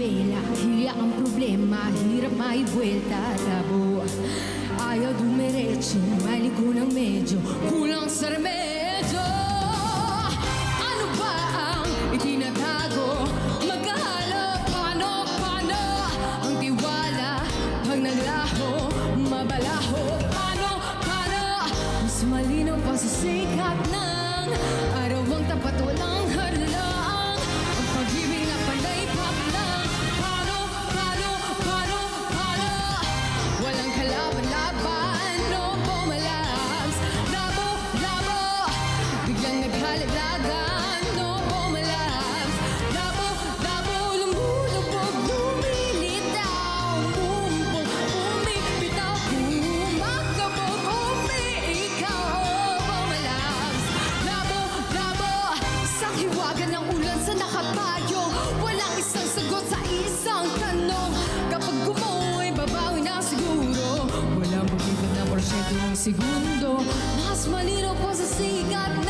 manibela, hiya ang problema, hirap may buwelta, labo. Ayaw dumiretso, maliko ng medyo, kulang sa remedyo. Ano ba ang itinatago? Magkahalo, paano? Ang tiwala, pag naglaho, mabalaho. Paano? Mas malinaw pa sa sikat ng araw ang tapat, walang harlang. Ang pag-ibig na panay lang. Paano? Walang kalaban-laban, no pumalabs. Labo, biglang naghalilagan, no pumalabs. Labo, lumulubog, lumilitaw, umumpong, umipitaw, kumakabog, umiikaw, pumalabs. Labo, sa hiwaga ng ulan sa nakatayo, walang isang sagot sa isang tanong. Kapag gumoy, babawi na siguro, walang magbibig na porsyento ng segundo. Mas malinaw po sa sikat